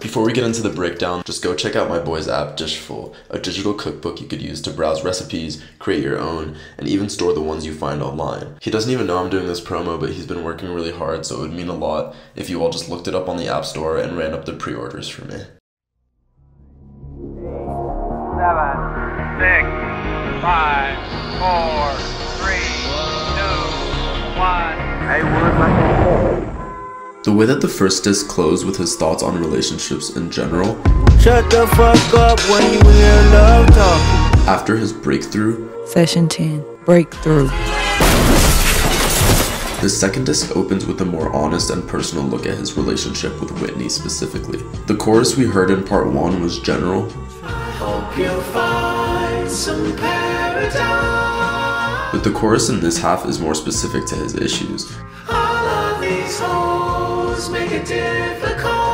Before we get into the breakdown, just go check out my boy's app, Dishful, a digital cookbook you could use to browse recipes, create your own, and even store the ones you find online. He doesn't even know I'm doing this promo, but he's been working really hard, so it would mean a lot if you all just looked it up on the App Store and ran up the pre-orders for me. 7, 6, 5, 4, 3, 2, 1. Hey, where's my The way that the first disc closed with his thoughts on relationships in general, shut the fuck up when you hear love talking. After his breakthrough, Session 10, Breakthrough. The second disc opens with a more honest and personal look at his relationship with Whitney specifically. The chorus we heard in part 1 was general, hope you'll find some paradise. but the chorus in this half is more specific to his issues. All of these hoes make it difficult.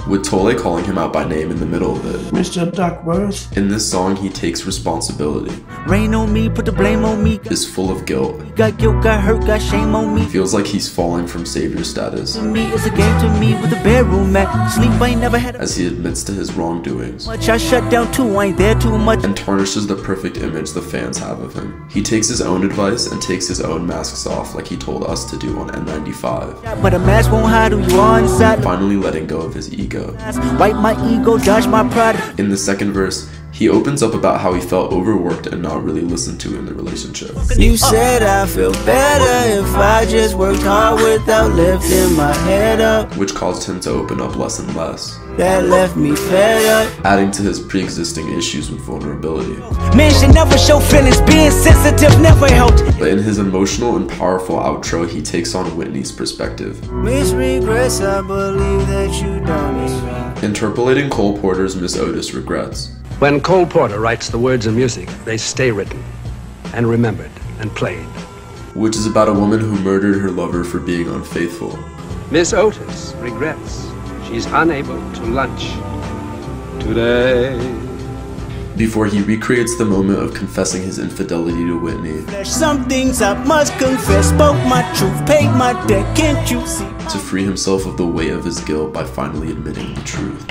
With Tolle calling him out by name in the middle of it. Mr. Duckworth. In this song, he takes responsibility, Rain on me, put the blame on me. is full of guilt, Got guilt, got hurt, got shame on me. feels like he's falling from savior status, To me, it's a game to me with a bedroom mat. Sleep, I ain't never had a as he admits to his wrongdoings, much. I shut down too, I ain't there too much. and tarnishes the perfect image the fans have of him. He takes his own advice and takes his own masks off like he told us to do on N95, But a mask won't hide who you are inside. finally letting go of his ego. Wipe my ego, dodge my pride. In the second verse, he opens up about how he felt overworked and not really listened to in the relationship. You said I feel better if I just worked hard without lifting my head up. Which caused him to open up less and less, That left me fed up. adding to his pre-existing issues with vulnerability. Men should never show feelings, being sensitive never helped. But in his emotional and powerful outro, he takes on Whitney's perspective, Miss regrets, I believe that you done me wrong. interpolating Cole Porter's Miss Otis regrets. When Cole Porter writes the words of music, they stay written and remembered and played. Which is about a woman who murdered her lover for being unfaithful. Miss Otis regrets she's unable to lunch today. Before he recreates the moment of confessing his infidelity to Whitney, Some things I must confess, spoke my truth, paid my debt, can't you see? to free himself of the weight of his guilt by finally admitting the truth.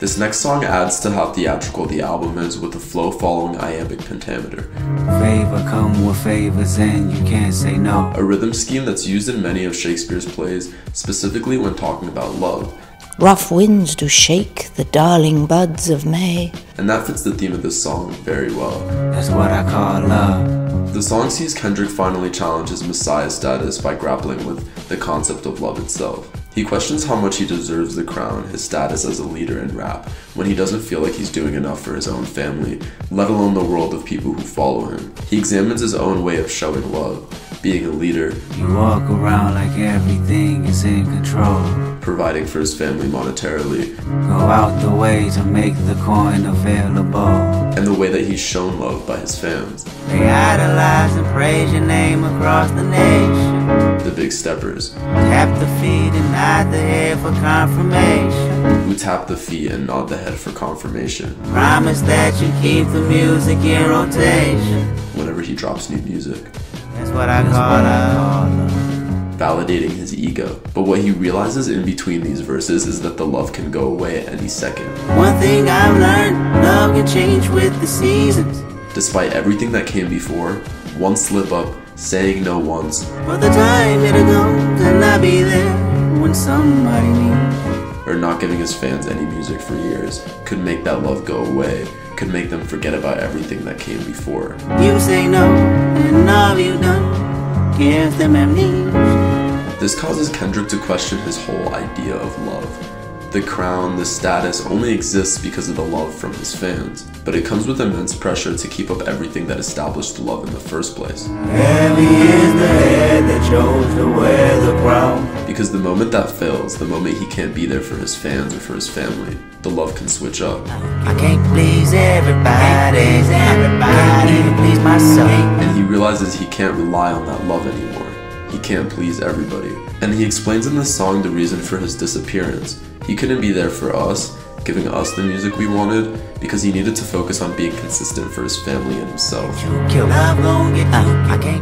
This next song adds to how theatrical the album is with a flow following iambic pentameter, Favor come with favors and you can't say no. a rhythm scheme that's used in many of Shakespeare's plays, specifically when talking about love, Rough winds do shake the darling buds of May. and that fits the theme of this song very well. That's what I call love. The song sees Kendrick finally challenge his messiah status by grappling with the concept of love itself. He questions how much he deserves the crown, his status as a leader in rap, when he doesn't feel like he's doing enough for his own family, let alone the world of people who follow him. He examines his own way of showing love, being a leader, You walk around like everything is in control. providing for his family monetarily, Go out the way to make the coin available. and the way that he's shown love by his fans, They idolize and praise your name across the nation. the big steppers, Tap the feet and nod the head for confirmation. who tap the feet and nod the head for confirmation Promise that you keep the music in rotation. whenever he drops new music, That's what I call love. validating his ego. But what he realizes in between these verses is that the love can go away at any second. One thing I've learned, love can change with the seasons. Despite everything that came before, one slip up, saying no once, For the time it'll go, then I'll be there when somebody needs. or not giving his fans any music for years, could make that love go away, could make them forget about everything that came before. You say no, and all you done gives them amnesia. This causes Kendrick to question his whole idea of love. The crown, the status only exists because of the love from his fans, but it comes with immense pressure to keep up everything that established love in the first place. Heavy is the head that chose to wear the crown. Because the moment that fails, the moment he can't be there for his fans or for his family, the love can switch up. I can't please everybody, can't even please myself. And he realizes he can't rely on that love anymore. He can't please everybody. And he explains in this song the reason for his disappearance. He couldn't be there for us, giving us the music we wanted, because he needed to focus on being consistent for his family and himself.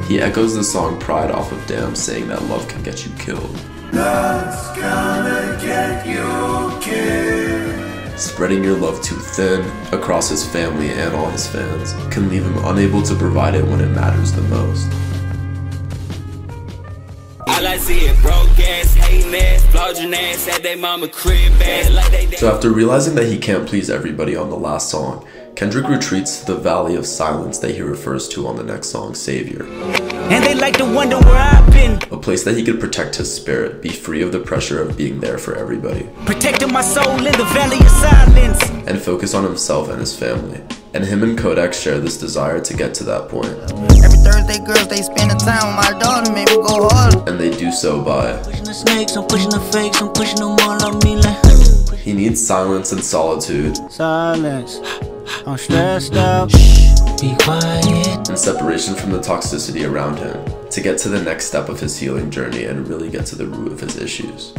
He echoes the song Pride off of Damn, saying that love can get you killed. Love's gonna get you killed. Spreading your love too thin across his family and all his fans can leave him unable to provide it when it matters the most. All I see is broke ass, hating ass, flogging ass at they mama crib ass like they. So after realizing that he can't please everybody on the last song, Kendrick retreats to the Valley of Silence that he refers to on the next song, Savior. And they like to wonder where I've been. A place that he could protect his spirit, be free of the pressure of being there for everybody. Protecting my soul in the Valley of Silence. And focus on himself and his family. And him and Kodak share this desire to get to that point. Every Thursday, girls, they spend the time with my daughter, maybe go hard. And they do so by Pushing the snakes, I'm pushing the fakes, I'm pushing them all on me like. he needs silence and solitude. Silence, I'm stressed out. Be quiet. And separation from the toxicity around him to get to the next step of his healing journey and really get to the root of his issues.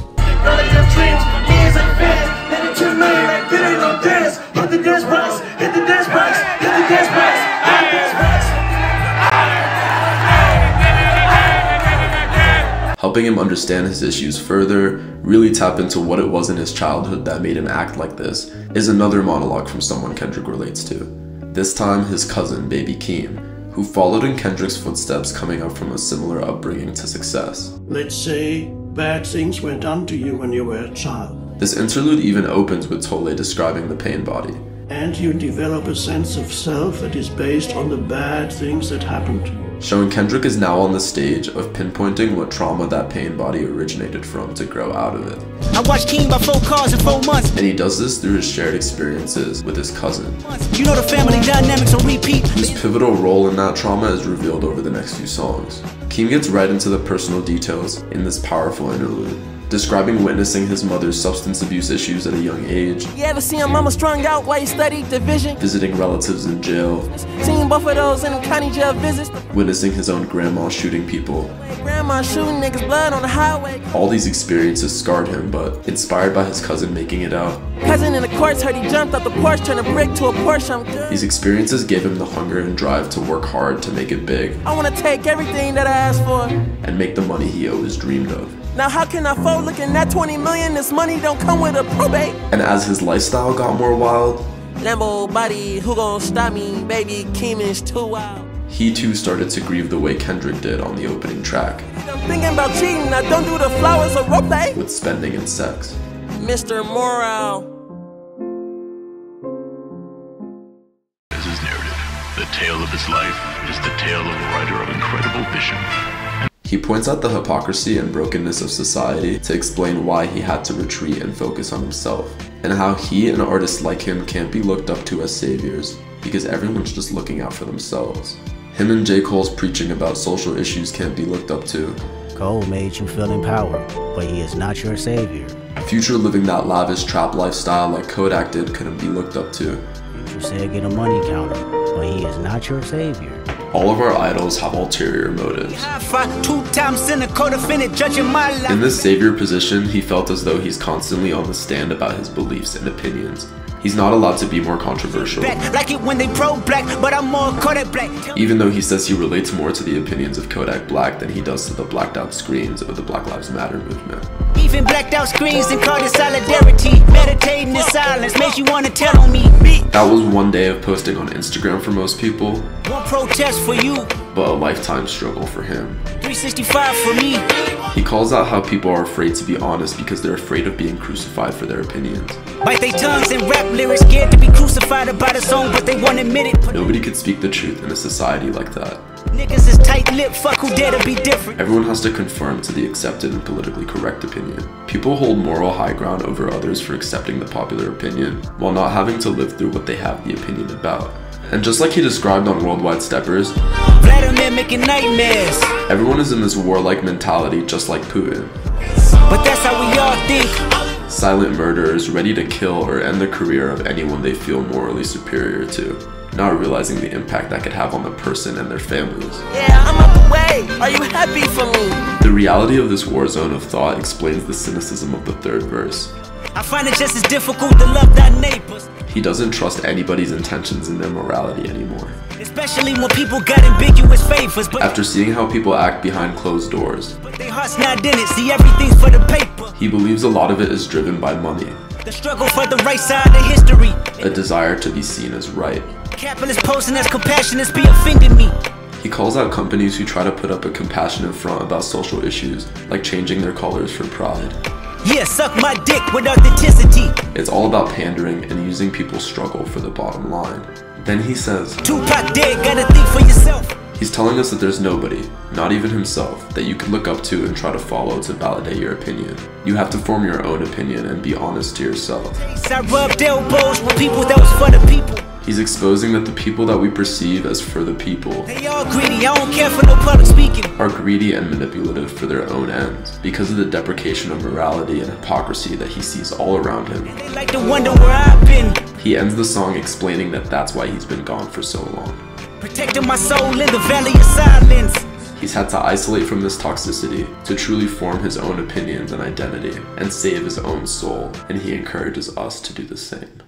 Helping him understand his issues further, really tap into what it was in his childhood that made him act like this, is another monologue from someone Kendrick relates to. This time, his cousin, baby Keem, who followed in Kendrick's footsteps coming up from a similar upbringing to success. Let's say bad things were done to you when you were a child. This interlude even opens with Tolle describing the pain body. And you develop a sense of self that is based on the bad things that happened to you. Showing Kendrick is now on the stage of pinpointing what trauma that pain body originated from to grow out of it. I watched Keem by 4 cars in 4 months. And he does this through his shared experiences with his cousin. You know the family dynamics on repeat. His pivotal role in that trauma is revealed over the next few songs. Keem gets right into the personal details in this powerful interlude, describing witnessing his mother's substance abuse issues at a young age. You ever seen your mama strung out while you studied division? Visiting relatives in jail. Seen both of those in the county jail visits. Witnessing his own grandma shooting people. Grandma shooting niggas' blood on the highway. All these experiences scarred him, but inspired by his cousin making it out. Cousin in the courts heard he jumped off the porch, turned a brick to a Porsche. I'm good. These experiences gave him the hunger and drive to work hard to make it big. I wanna take everything that I asked for and make the money he always dreamed of. Now how can I fold looking at 20 million? This money don't come with a probate. And as his lifestyle got more wild, Lambo body, who gon' stop me? Baby Keem is too wild. He too started to grieve the way Kendrick did on the opening track. I'm thinking about cheating, I don't do the flowers or rope. With spending and sex. Mr. Morale. This is narrative. The tale of his life is the tale of a writer of incredible vision. He points out the hypocrisy and brokenness of society to explain why he had to retreat and focus on himself, and how he and artists like him can't be looked up to as saviors because everyone's just looking out for themselves. Him and J. Cole's preaching about social issues can't be looked up to. Cole made you feel empowered, but he is not your savior. Future living that lavish trap lifestyle like Kodak did couldn't be looked up to. Future said get a money counter, but he is not your savior. All of our idols have ulterior motives. In this savior position, he felt as though he's constantly on the stand about his beliefs and opinions. He's not allowed to be more controversial. Like it when they pro-black, but I'm more Kodak Black. Even though he says he relates more to the opinions of Kodak Black than he does to the blacked out screens of the Black Lives Matter movement. Even blacked out screens and called it solidarity. Meditating in silence makes you want to tell on me. That was one day of posting on Instagram for most people. One protest for you, but a lifetime struggle for him. 365 for me. He calls out how people are afraid to be honest because they're afraid of being crucified for their opinions. Bite their tongues and rap lyrics, scared to be crucified about a song, but they won't admit it. Nobody could speak the truth in a society like that. Niggas is tight-lipped, fuck who dare to be different. Everyone has to conform to the accepted and politically correct opinion. People hold moral high ground over others for accepting the popular opinion, while not having to live through what they have the opinion about. And just like he described on Worldwide Steppers, Vladimir making nightmares. Everyone is in this warlike mentality just like Putin. But that's how we all think. Silent murderers ready to kill or end the career of anyone they feel morally superior to, not realizing the impact that could have on the person and their families. Yeah, I'm out the way. Are you happy for me? The reality of this war zone of thought explains the cynicism of the third verse. I find it just as difficult to love thy neighbors. He doesn't trust anybody's intentions in their morality anymore. Especially when people got ambiguous favors, but after seeing how people act behind closed doors, but their heart's not in it, see everything's for the paper. He believes a lot of it is driven by money. The struggle for the right side of history. A desire to be seen as right. Capitalist posing as compassionate be offending me. He calls out companies who try to put up a compassionate front about social issues, like changing their colors for pride. Yeah, suck my dick with authenticity. It's all about pandering and using people's struggle for the bottom line. Then he says, Tupac dead, gotta think for yourself. He's telling us that there's nobody, not even himself, that you can look up to and try to follow to validate your opinion. You have to form your own opinion and be honest to yourself. I rubbed elbows with people that was for the people. He's exposing that the people that we perceive as for the people, they all greedy, I don't care for no public speaking, are greedy and manipulative for their own ends because of the deprecation of morality and hypocrisy that he sees all around him. And they like to wonder where I've been. He ends the song explaining that that's why he's been gone for so long. Protecting my soul in the valley of silence. He's had to isolate from this toxicity to truly form his own opinions and identity and save his own soul, and he encourages us to do the same.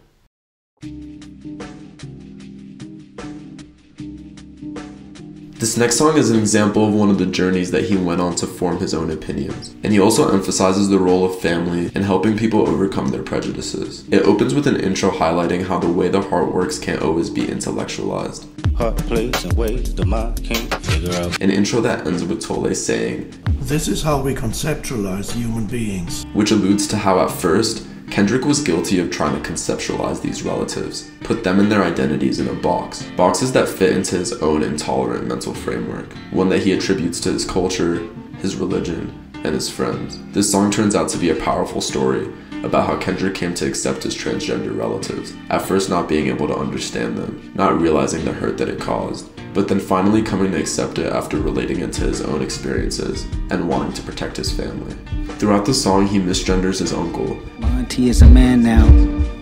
This next song is an example of one of the journeys that he went on to form his own opinions, and he also emphasizes the role of family in helping people overcome their prejudices. It opens with an intro highlighting how the way the heart works can't always be intellectualized. Heart plays in ways the mind can't figure out. An intro that ends with Tolle saying, "This is how we conceptualize human beings," which alludes to how at first, Kendrick was guilty of trying to conceptualize these relatives, put them and their identities in a box, boxes that fit into his own intolerant mental framework, one that he attributes to his culture, his religion, and his friends. This song turns out to be a powerful story about how Kendrick came to accept his transgender relatives, at first not being able to understand them, not realizing the hurt that it caused, but then finally coming to accept it after relating it to his own experiences and wanting to protect his family. Throughout the song, he misgenders his uncle. My auntie is a man now.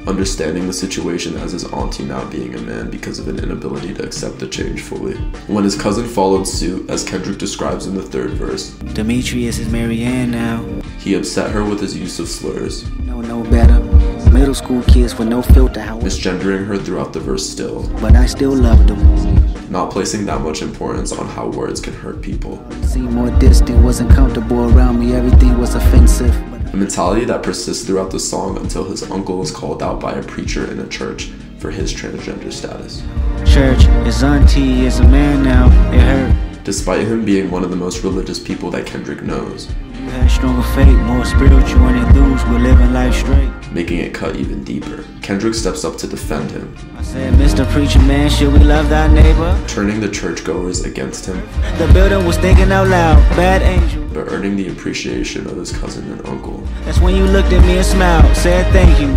Understanding the situation as his auntie now being a man because of an inability to accept the change fully. When his cousin followed suit, as Kendrick describes in the third verse, Demetrius is Marianne now. He upset her with his use of slurs. No better. Middle school kids with no filter, however. Misgendering her throughout the verse still. But I still loved them. Not placing that much importance on how words can hurt people. Seemed more distant, wasn't comfortable around me, everything was offensive. A mentality that persists throughout the song until his uncle is called out by a preacher in a church for his transgender status. Church, his auntie is a man now, it hurt. Despite him being one of the most religious people that Kendrick knows. You had stronger faith, more spiritual when it lose, we're living life straight. Making it cut even deeper. Kendrick steps up to defend him. I said, Mr. Preacher Man, should we love thy neighbor? Turning the churchgoers against him. The building was thinking out loud, bad angel. But earning the appreciation of his cousin and uncle. That's when you looked at me and smiled, said thank you.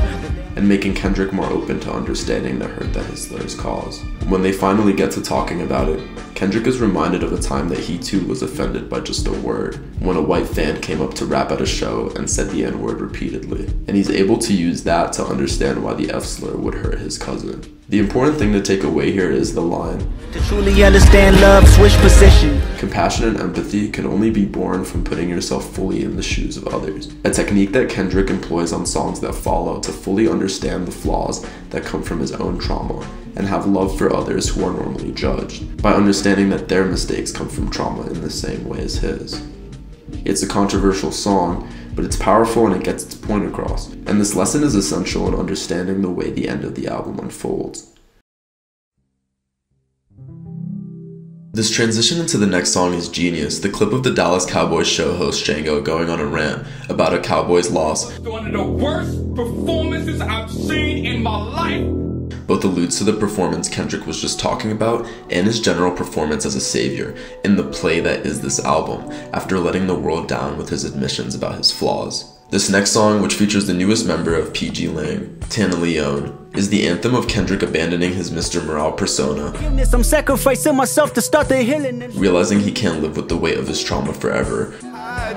And making Kendrick more open to understanding the hurt that his slurs cause. When they finally get to talking about it, Kendrick is reminded of a time that he too was offended by just a word, when a white fan came up to rap at a show and said the N-word repeatedly. And he's able to use that to understand why the F-slur would hurt his cousin. The important thing to take away here is the line, to truly understand love, switch position. Compassion and empathy can only be born from putting yourself fully in the shoes of others. A technique that Kendrick employs on songs that follow to fully understand the flaws that come from his own trauma and have love for others who are normally judged, by understanding that their mistakes come from trauma in the same way as his. It's a controversial song, but it's powerful and it gets its point across, and this lesson is essential in understanding the way the end of the album unfolds. This transition into the next song is genius. The clip of the Dallas Cowboys show host Django going on a rant about a Cowboys loss. One of the worst performances I've seen in my life. Both alludes to the performance Kendrick was just talking about and his general performance as a savior in the play that is this album, after letting the world down with his admissions about his flaws. This next song, which features the newest member of PGLang, Tanna Leone, is the anthem of Kendrick abandoning his Mr. Morale persona, I'm sacrificing myself to start the healing, realizing he can't live with the weight of his trauma forever,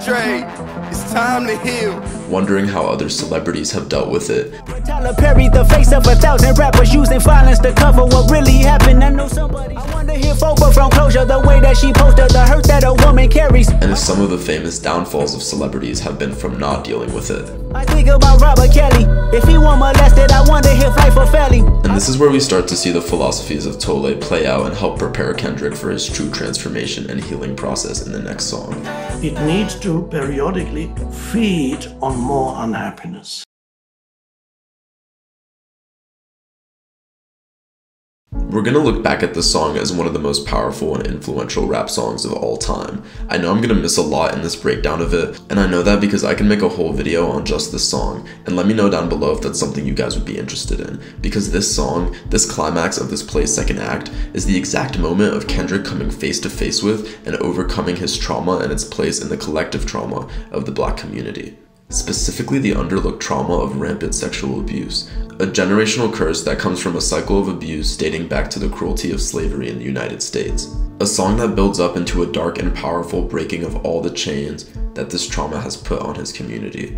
it's time to heal. Wondering how other celebrities have dealt with it, Taylour Paige, the face of 1,000 rappers using violence to cover what really happened. I know somebody, I wonder if folk suffer from closure, the way that she posted the hurt that a woman carries. And some of the famous downfalls of celebrities have been from not dealing with it. I think about Robert Kelly. If he won't molested, I wonder he'll fight for Felly. And this is where we start to see the philosophies of Tolle play out and help prepare Kendrick for his true transformation and healing process in the next song. It needs to periodically feed on more unhappiness. We're gonna look back at this song as one of the most powerful and influential rap songs of all time. I know I'm gonna miss a lot in this breakdown of it, and I know that because I can make a whole video on just this song, and let me know down below if that's something you guys would be interested in, because this song, this climax of this play's second act, is the exact moment of Kendrick coming face to face with and overcoming his trauma and its place in the collective trauma of the Black community. Specifically the underlooked trauma of rampant sexual abuse, a generational curse that comes from a cycle of abuse dating back to the cruelty of slavery in the United States. A song that builds up into a dark and powerful breaking of all the chains that this trauma has put on his community.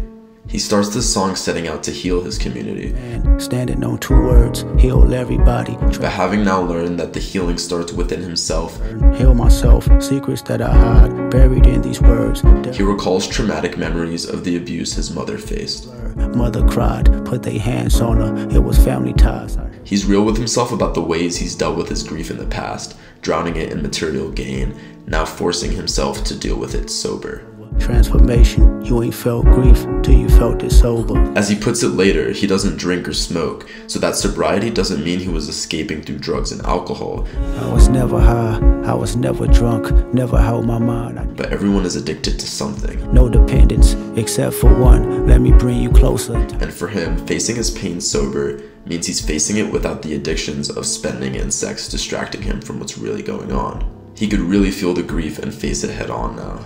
He starts this song setting out to heal his community. Standing on 2 words, heal everybody. But having now learned that the healing starts within himself, heal myself, secrets that I hide, buried in these words. He recalls traumatic memories of the abuse his mother faced. Mother cried, put their hands on her, it was family ties. He's real with himself about the ways he's dealt with his grief in the past, drowning it in material gain, now forcing himself to deal with it sober. Transformation, you ain't felt grief till you felt it sober. As he puts it later, he doesn't drink or smoke, so that sobriety doesn't mean he was escaping through drugs and alcohol. I was never high, I was never drunk, never held my mind. But everyone is addicted to something. No dependence, except for one, let me bring you closer. And for him, facing his pain sober means he's facing it without the addictions of spending and sex distracting him from what's really going on. He could really feel the grief and face it head on now.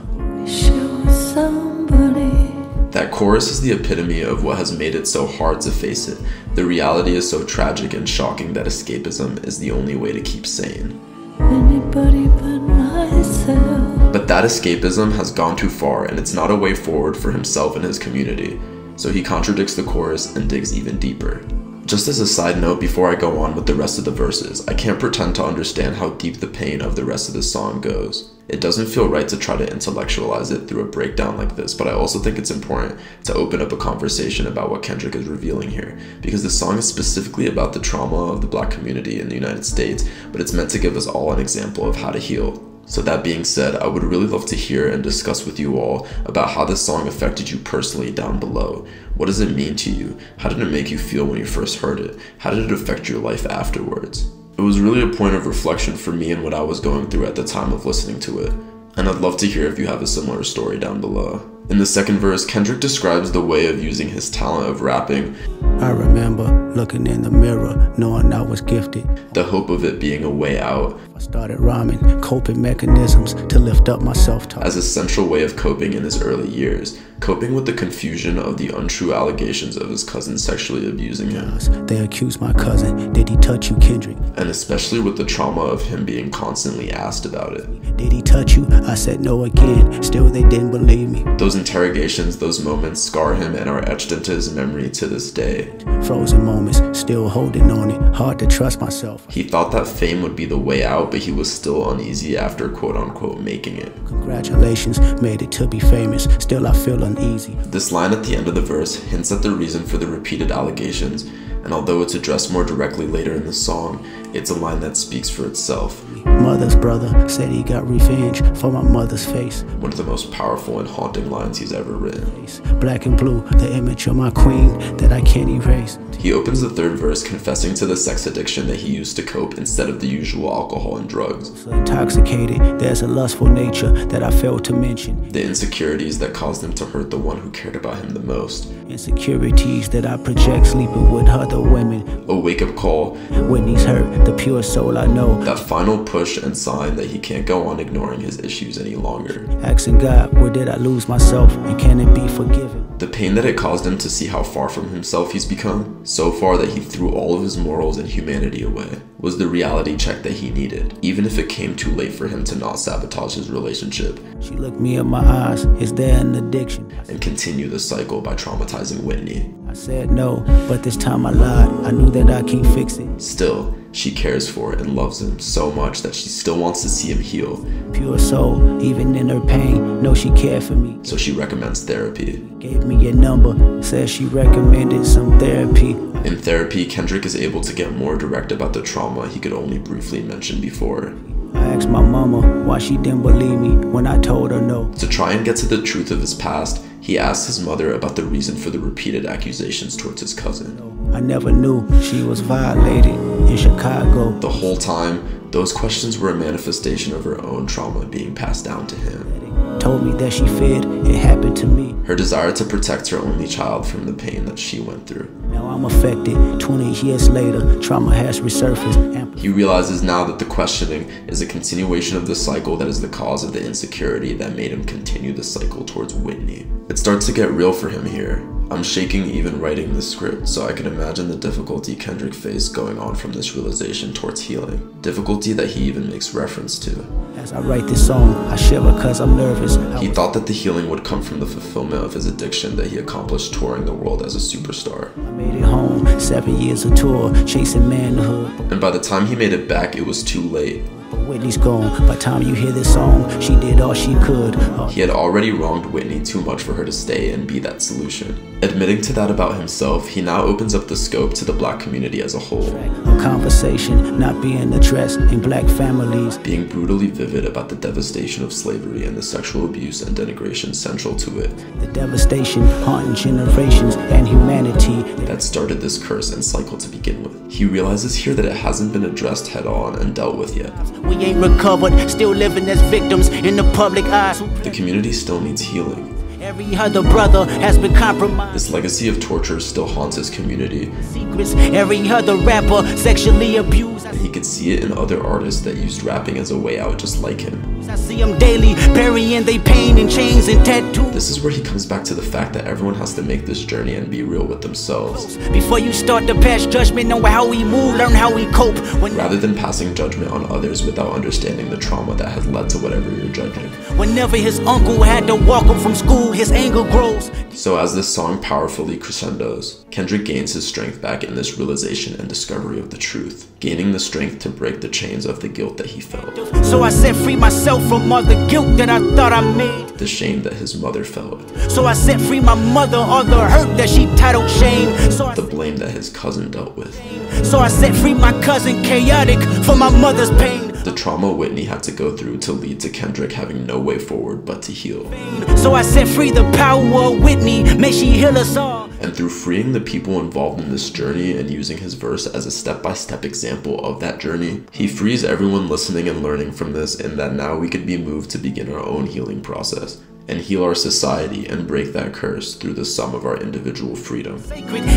That chorus is the epitome of what has made it so hard to face it. The reality is so tragic and shocking that escapism is the only way to keep sane. Anybody but myself. But that escapism has gone too far, and it's not a way forward for himself and his community. So he contradicts the chorus and digs even deeper. Just as a side note before I go on with the rest of the verses, I can't pretend to understand how deep the pain of the rest of this song goes. It doesn't feel right to try to intellectualize it through a breakdown like this, but I also think it's important to open up a conversation about what Kendrick is revealing here, because the song is specifically about the trauma of the Black community in the United States, but it's meant to give us all an example of how to heal. So that being said, I would really love to hear and discuss with you all about how this song affected you personally down below. What does it mean to you? How did it make you feel when you first heard it? How did it affect your life afterwards? It was really a point of reflection for me and what I was going through at the time of listening to it. And I'd love to hear if you have a similar story down below. In the second verse, Kendrick describes the way of using his talent of rapping. I remember looking in the mirror, knowing I was gifted. The hope of it being a way out. I started rhyming, coping mechanisms to lift up my self-talk. As a central way of coping in his early years, coping with the confusion of the untrue allegations of his cousin sexually abusing him. They accused my cousin, did he touch you, Kendrick? And especially with the trauma of him being constantly asked about it. Did he touch you? I said no again, still they didn't believe me. Those interrogations, those moments scar him and are etched into his memory to this day. Frozen moments, still holding on it, hard to trust myself. He thought that fame would be the way out, but he was still uneasy after quote-unquote making it. Congratulations, made it to be famous, still I feel uneasy. This line at the end of the verse hints at the reason for the repeated allegations, and although it's addressed more directly later in the song, it's a line that speaks for itself. Mother's brother said he got revenge for my mother's face. One of the most powerful and haunting lines he's ever written. Black and blue, the image of my queen that I can't erase. He opens the third verse confessing to the sex addiction that he used to cope instead of the usual alcohol and drugs. So intoxicated, there's a lustful nature that I failed to mention. The insecurities that caused him to hurt the one who cared about him the most. Insecurities that I project sleeping with other women. A wake-up call. Whitney's hurt, the pure soul I know. That final push and sign that he can't go on ignoring his issues any longer. Asking God, where did I lose myself, and can it be forgiven? The pain that it caused him to see how far from himself he's become, so far that he threw all of his morals and humanity away, was the reality check that he needed, even if it came too late for him to not sabotage his relationship. She looked me in my eyes, is there an addiction? And continue the cycle by traumatizing Whitney. I said no, but this time I lied, I knew that I can't fix it. Still, She cares for and loves him so much that she still wants to see him heal. Pure soul, even in her pain, know she cared for me. So she recommends therapy. Gave me your number, says she recommended some therapy. In therapy, Kendrick is able to get more direct about the trauma he could only briefly mention before. I asked my mama why she didn't believe me when I told her no. To try and get to the truth of his past, he asked his mother about the reason for the repeated accusations towards his cousin. I never knew she was violated in Chicago. The whole time, those questions were a manifestation of her own trauma being passed down to him. Told me that she feared it happened to me. Her desire to protect her only child from the pain that she went through. Now I'm affected. 20 years later, trauma has resurfaced. He realizes now that the questioning is a continuation of the cycle that is the cause of the insecurity that made him continue the cycle towards Whitney. It starts to get real for him here. I'm shaking even writing the script, so I can imagine the difficulty Kendrick faced going on from this realization towards healing. Difficulty that he even makes reference to. As I write this song, I shiver cause I'm nervous. He thought that the healing would come from the fulfillment of his addiction that he accomplished touring the world as a superstar. I made it home, 7 years of tour, chasing manhood. And by the time he made it back, it was too late. But Whitney's gone. By the time you hear this song, she did all she could. He had already wronged Whitney too much for her to stay and be that solution. Admitting to that about himself, he now opens up the scope to the black community as a whole. A conversation not being addressed in black families. Being brutally vivid about the devastation of slavery and the sexual abuse and denigration central to it. The devastation haunting generations and humanity. That started this curse and cycle to begin with. He realizes here that it hasn't been addressed head on and dealt with yet. We ain't recovered, still living as victims in the public eye. The community still needs healing. Every other brother has been compromised. This legacy of torture still haunts his community. Secrets, every other rapper sexually abused. And he could see it in other artists that used rapping as a way out just like him. I see them daily, burying their pain in chains and tattoos. This is where he comes back to the fact that everyone has to make this journey and be real with themselves. Before you start to pass judgment on how we move, learn how we cope. Rather than passing judgment on others without understanding the trauma that has led to whatever you're judging. Whenever his uncle had to walk him from school, his anger grows. So as this song powerfully crescendos, Kendrick gains his strength back in this realization and discovery of the truth, gaining the strength to break the chains of the guilt that he felt. So I set free myself from all the guilt that I thought I made. The shame that his mother felt. So I set free my mother, all the hurt that she titled shame. So the blame that his cousin dealt with. So I set free my cousin chaotic for my mother's pain. The trauma Whitney had to go through to lead to Kendrick having no way forward but to heal. So I set free the power of Whitney, may she heal us all. And through freeing the people involved in this journey and using his verse as a step-by-step example of that journey, he frees everyone listening and learning from this, in that now we could be moved to begin our own healing process and heal our society and break that curse through the sum of our individual freedom.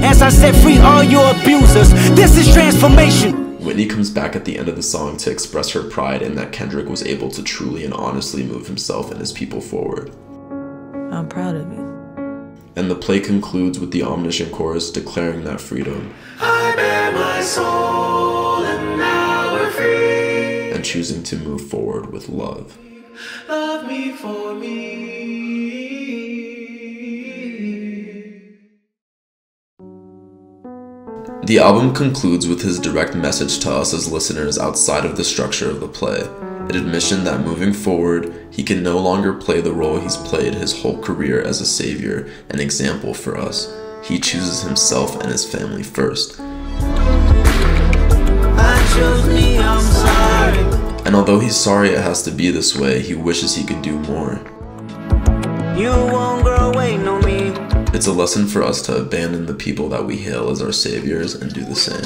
As I set free all your abusers, this is transformation. Whitney comes back at the end of the song to express her pride in that Kendrick was able to truly and honestly move himself and his people forward. I'm proud of you. And the play concludes with the omniscient chorus declaring that freedom. I bear my soul and now we're free. And choosing to move forward with love. Love me for me. The album concludes with his direct message to us as listeners outside of the structure of the play. An admission that moving forward, he can no longer play the role he's played his whole career as a savior and example for us. He chooses himself and his family first. I chose me, I'm sorry. And although he's sorry it has to be this way, he wishes he could do more. You won't grow away, no me. It's a lesson for us to abandon the people that we hail as our saviors and do the same.